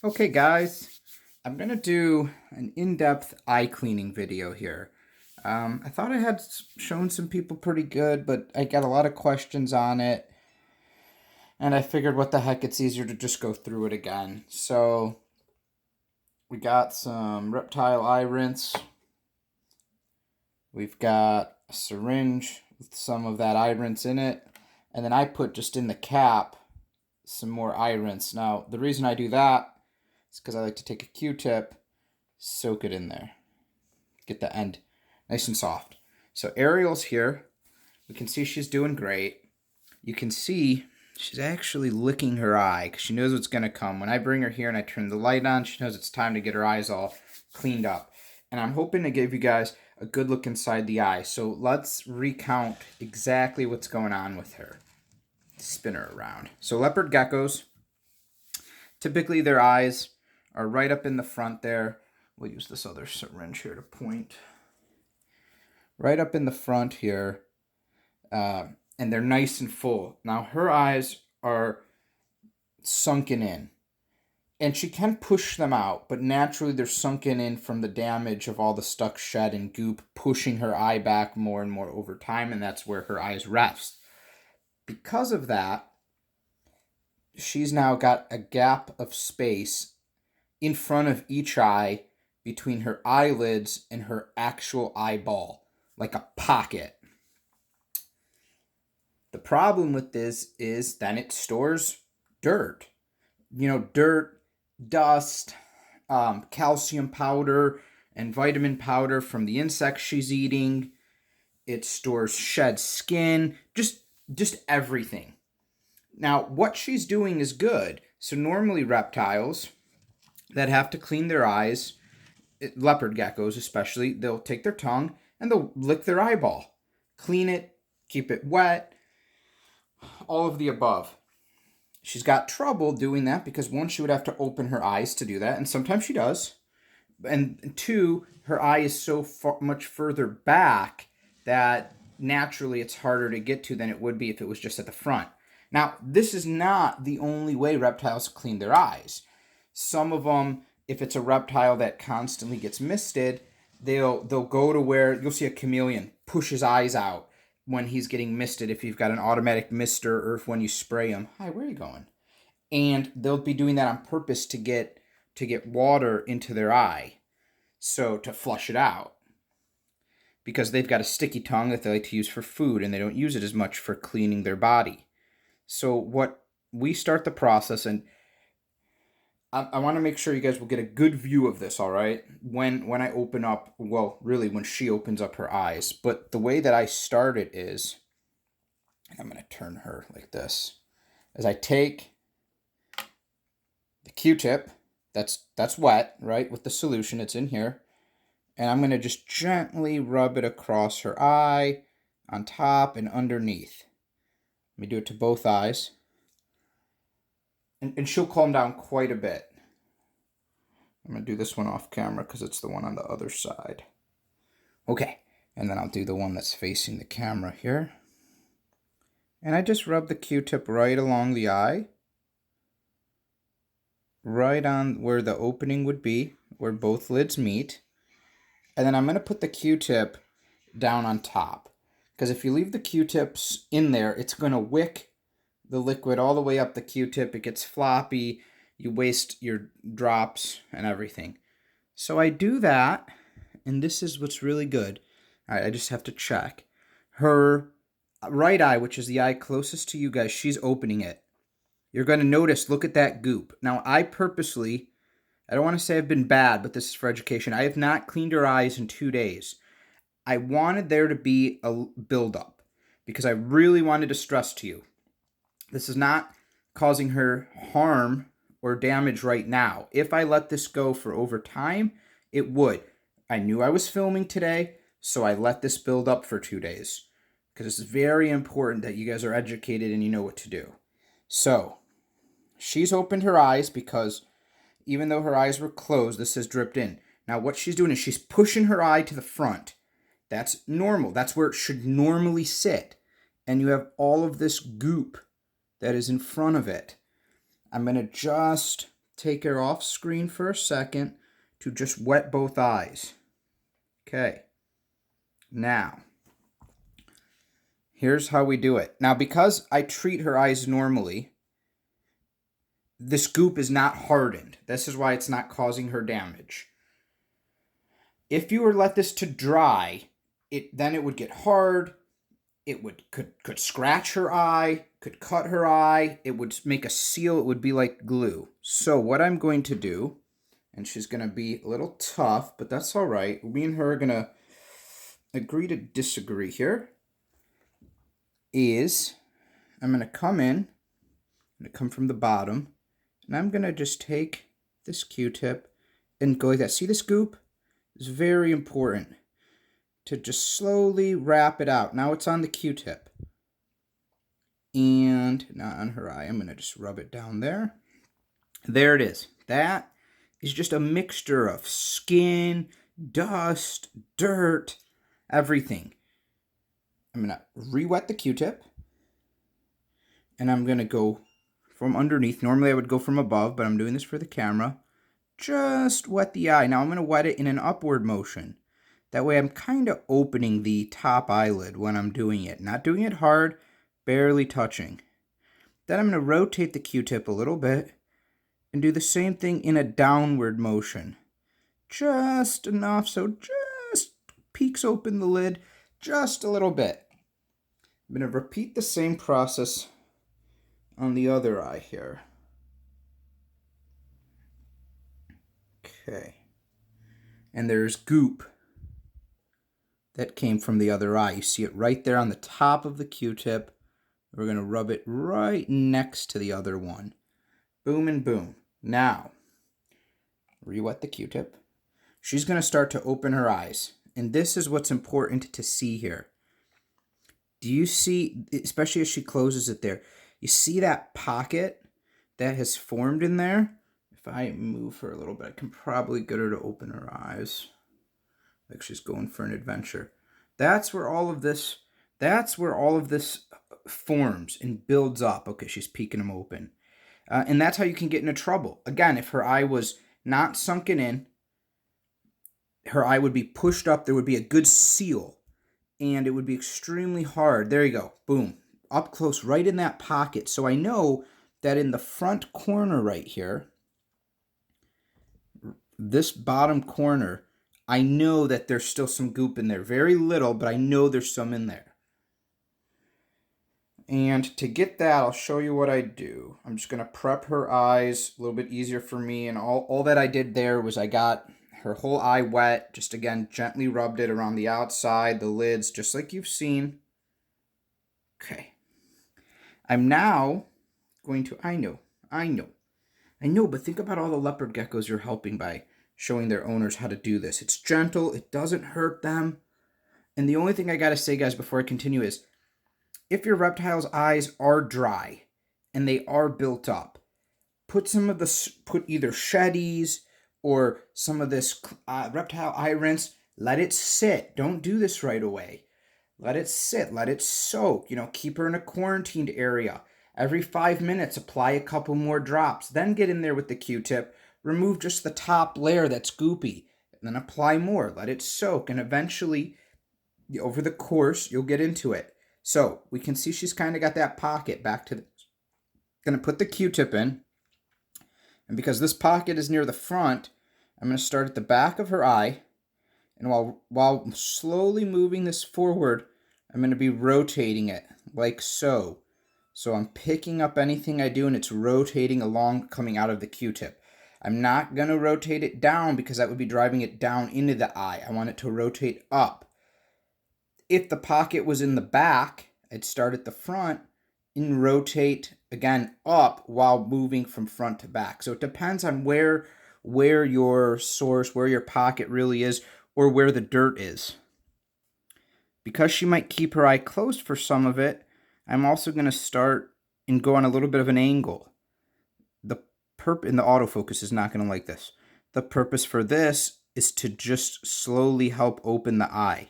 Okay guys, I'm going to do an in-depth eye cleaning video here. I thought I had shown some people pretty good, but I got a lot of questions on it, and I figured what the heck, it's easier to just go through it again. So we got some reptile eye rinse. We've got a syringe with some of that eye rinse in it, and then I put just in the cap some more eye rinse. Now, the reason I do that is because I like to take a Q-tip, soak it in there, get the end nice and soft. So Ariel's here. We can see she's doing great. You can see she's actually licking her eye because she knows what's going to come. When I bring her here and I turn the light on, she knows it's time to get her eyes all cleaned up. And I'm hoping to give you guys a good look inside the eye. So let's recount exactly what's going on with her. Spin her around. So leopard geckos, typically their eyes are right up in the front there. We'll use this other syringe here to point. Right up in the front here, and they're nice and full. Now her eyes are sunken in, and she can push them out, but naturally they're sunken in from the damage of all the stuck shed and goop pushing her eye back more and more over time, and that's where her eyes rest. Because of that, she's now got a gap of space in front of each eye between her eyelids and her actual eyeball, like a pocket. The problem with this is then it stores dirt. Dirt, dust, calcium powder, and vitamin powder from the insects she's eating. It stores shed skin, just everything. Now, what she's doing is good. So normally reptiles that have to clean their eyes, leopard geckos especially, they'll take their tongue and they'll lick their eyeball, clean it, keep it wet, all of the above. She's got trouble doing that because one, she would have to open her eyes to do that, and sometimes she does. And two, her eye is so much further back that naturally it's harder to get to than it would be if it was just at the front. Now, this is not the only way reptiles clean their eyes. Some of them, if it's a reptile that constantly gets misted, they'll go to where you'll see a chameleon push his eyes out when he's getting misted, if you've got an automatic mister or if when you spray him. Hi, where are you going? And they'll be doing that on purpose to get water into their eye, so to flush it out, because they've got a sticky tongue that they like to use for food and they don't use it as much for cleaning their body. So what we start the process, and I want to make sure you guys will get a good view of this, all right? When I open up, well, really when she opens up her eyes. But the way that I start it is, I'm going to turn her like this, as I take the Q-tip, that's wet, right, with the solution, it's in here, and I'm going to just gently rub it across her eye, on top and underneath. Let me do it to both eyes. And she'll calm down quite a bit. I'm going to do this one off camera because it's the one on the other side. Okay, and then I'll do the one that's facing the camera here. And I just rub the Q-tip right along the eye. Right on where the opening would be, where both lids meet. And then I'm going to put the Q-tip down on top. Because if you leave the Q-tips in there, it's going to wick the liquid all the way up the Q-tip. It gets floppy. You waste your drops and everything. So I do that, and this is what's really good. All right, I just have to check. Her right eye, which is the eye closest to you guys, she's opening it. You're going to notice, look at that goop. Now, I purposely, I don't want to say I've been bad, but this is for education. I have not cleaned her eyes in 2 days. I wanted there to be a buildup because I really wanted to stress to you, this is not causing her harm or damage right now. If I let this go for over time, it would. I knew I was filming today, so I let this build up for 2 days because it's very important that you guys are educated and you know what to do. So, she's opened her eyes because even though her eyes were closed, this has dripped in. Now, what she's doing is she's pushing her eye to the front. That's normal. That's where it should normally sit. And you have all of this goop that is in front of it. I'm going to just take her off screen for a second to just wet both eyes. Okay. Now, here's how we do it. Now, because I treat her eyes normally, this goop is not hardened. This is why it's not causing her damage. If you were to let this to dry, then it would get hard. It could scratch her eye, could cut her eye. It would make a seal. It would be like glue. So what I'm going to do, and she's going to be a little tough, but that's all right. Me and her are going to agree to disagree here, is I'm going to come in, I'm going to come from the bottom, and I'm going to just take this Q-tip and go like that. See this goop? It's very important to just slowly wrap it out. Now it's on the Q-tip. And not on her eye. I'm going to just rub it down there. There it is. That is just a mixture of skin, dust, dirt, everything. I'm going to re-wet the Q-tip. And I'm going to go from underneath. Normally I would go from above, but I'm doing this for the camera. Just wet the eye. Now I'm going to wet it in an upward motion. That way I'm kind of opening the top eyelid when I'm doing it. Not doing it hard, barely touching. Then I'm going to rotate the Q-tip a little bit and do the same thing in a downward motion. Just enough so just peeks open the lid just a little bit. I'm going to repeat the same process on the other eye here. Okay. And there's goop that came from the other eye. You see it right there on the top of the Q-tip. We're going to rub it right next to the other one. Boom and boom. Now, re-wet the Q-tip. She's going to start to open her eyes. And this is what's important to see here. Do you see, especially as she closes it there, you see that pocket that has formed in there? If I move her a little bit, I can probably get her to open her eyes. Like she's going for an adventure. That's where all of this forms and builds up. Okay, she's peeking them open. And that's how you can get into trouble. Again, if her eye was not sunken in, her eye would be pushed up. There would be a good seal. And it would be extremely hard. There you go. Boom. Up close, right in that pocket. So I know that in the front corner right here, this bottom corner, I know that there's still some goop in there. Very little, but I know there's some in there. And to get that, I'll show you what I do. I'm just going to prep her eyes a little bit easier for me. And all that I did there was I got her whole eye wet. Just again, gently rubbed it around the outside, the lids, just like you've seen. Okay. I'm now going to, I know, but think about all the leopard geckos you're helping by showing their owners how to do this. It's gentle. It doesn't hurt them. And the only thing I got to say, guys, before I continue is, if your reptile's eyes are dry and they are built up, put either Sheddies or some of this reptile eye rinse. Let it sit. Don't do this right away. Let it sit. Let it soak. Keep her in a quarantined area. Every 5 minutes, apply a couple more drops. Then get in there with the Q-tip. Remove just the top layer that's goopy. And then apply more. Let it soak. And eventually, over the course, you'll get into it. So we can see she's kind of got that pocket back to the... Going to put the Q-tip in. And because this pocket is near the front, I'm going to start at the back of her eye. And while slowly moving this forward, I'm going to be rotating it like so. So I'm picking up anything I do and it's rotating along coming out of the Q-tip. I'm not going to rotate it down because that would be driving it down into the eye. I want it to rotate up. If the pocket was in the back, I'd start at the front and rotate again up while moving from front to back. So it depends on where your source, where your pocket really is, or where the dirt is. Because she might keep her eye closed for some of it, I'm also going to start and go on a little bit of an angle. And the autofocus is not going to like this. The purpose for this is to just slowly help open the eye.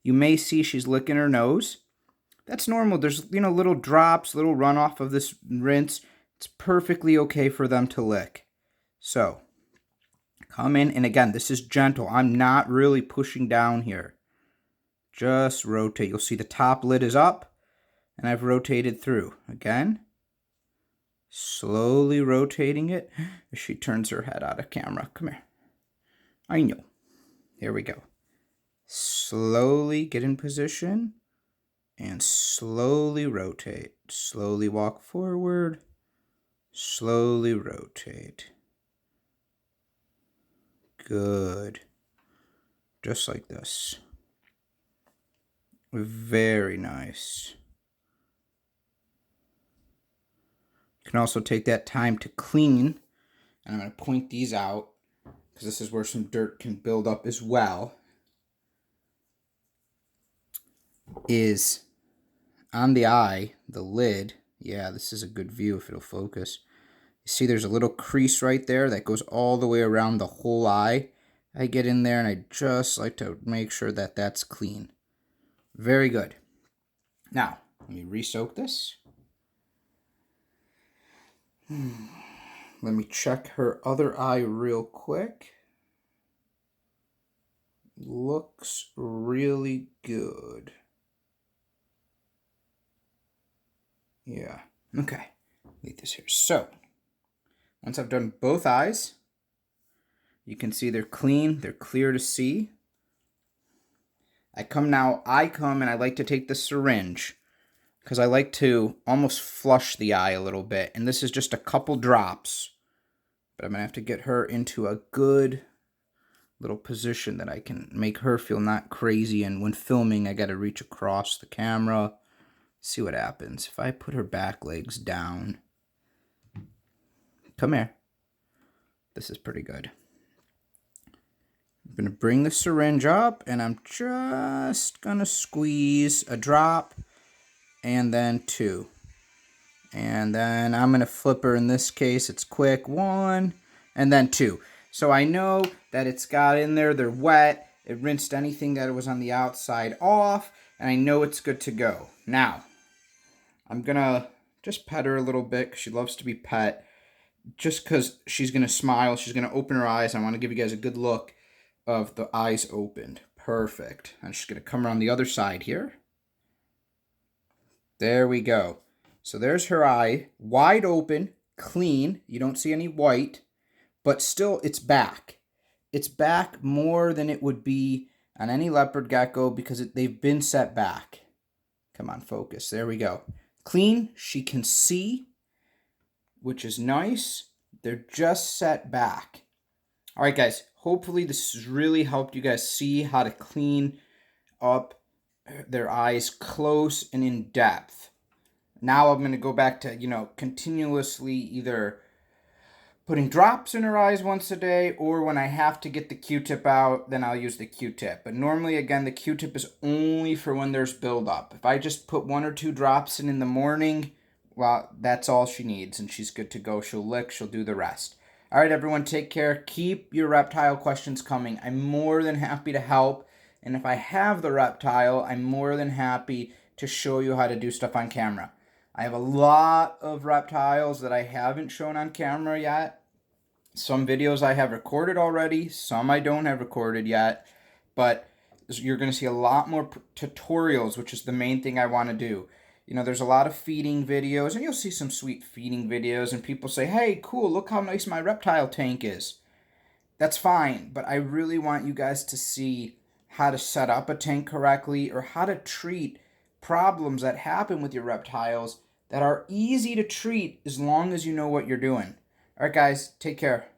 You may see she's licking her nose. That's normal. There's, little drops, little runoff of this rinse. It's perfectly okay for them to lick. So, come in, and again, this is gentle. I'm not really pushing down here. Just rotate. You'll see the top lid is up, and I've rotated through. Again, slowly rotating it as she turns her head out of camera. Come here. I know. Here we go. Slowly get in position, and slowly rotate. Slowly walk forward. Slowly rotate. Good. Just like this. Very nice. You can also take that time to clean. And I'm going to point these out because this is where some dirt can build up as well. Is on the eye, the lid. Yeah, this is a good view if it'll focus. You see there's a little crease right there that goes all the way around the whole eye. I get in there and I just like to make sure that that's clean. Very good. Now, let me re-soak this. Let me check her other eye real quick. Looks really good. Yeah. Okay. Leave this here. So, once I've done both eyes, you can see they're clean. They're clear to see. I come and I like to take the syringe because I like to almost flush the eye a little bit. And this is just a couple drops. But I'm going to have to get her into a good little position that I can make her feel not crazy. And when filming, I got to reach across the camera. See what happens. If I put her back legs down. Come here. This is pretty good. I'm going to bring the syringe up, and I'm just going to squeeze a drop, and then 2. And then I'm going to flip her. In this case, it's quick. 1, and then 2. So I know that it's got in there. They're wet. It rinsed anything that was on the outside off, and I know it's good to go. Now, I'm going to just pet her a little bit because she loves to be pet. Just because she's going to smile. She's going to open her eyes. I want to give you guys a good look of the eyes opened. Perfect. I'm just going to come around the other side here. There we go. So there's her eye. Wide open. Clean. You don't see any white. But still, it's back. It's back more than it would be on any leopard gecko because they've been set back. Come on, focus. There we go. Clean. She can see, which is nice. They're just set back. All right, guys. Hopefully this has really helped you guys see how to clean up their eyes close and in depth. Now I'm going to go back to, continuously either putting drops in her eyes once a day, or when I have to get the Q-tip out, then I'll use the Q-tip. But normally, again, the Q-tip is only for when there's buildup. If I just put 1 or 2 drops in the morning, well, that's all she needs, and she's good to go. She'll lick, she'll do the rest. All right, everyone, take care. Keep your reptile questions coming. I'm more than happy to help. And if I have the reptile, I'm more than happy to show you how to do stuff on camera. I have a lot of reptiles that I haven't shown on camera yet. Some videos I have recorded already. Some I don't have recorded yet. But you're going to see a lot more tutorials, which is the main thing I want to do. There's a lot of feeding videos, and you'll see some sweet feeding videos, and people say, hey, cool, look how nice my reptile tank is. That's fine, but I really want you guys to see how to set up a tank correctly or how to treat problems that happen with your reptiles that are easy to treat as long as you know what you're doing. All right, guys, take care.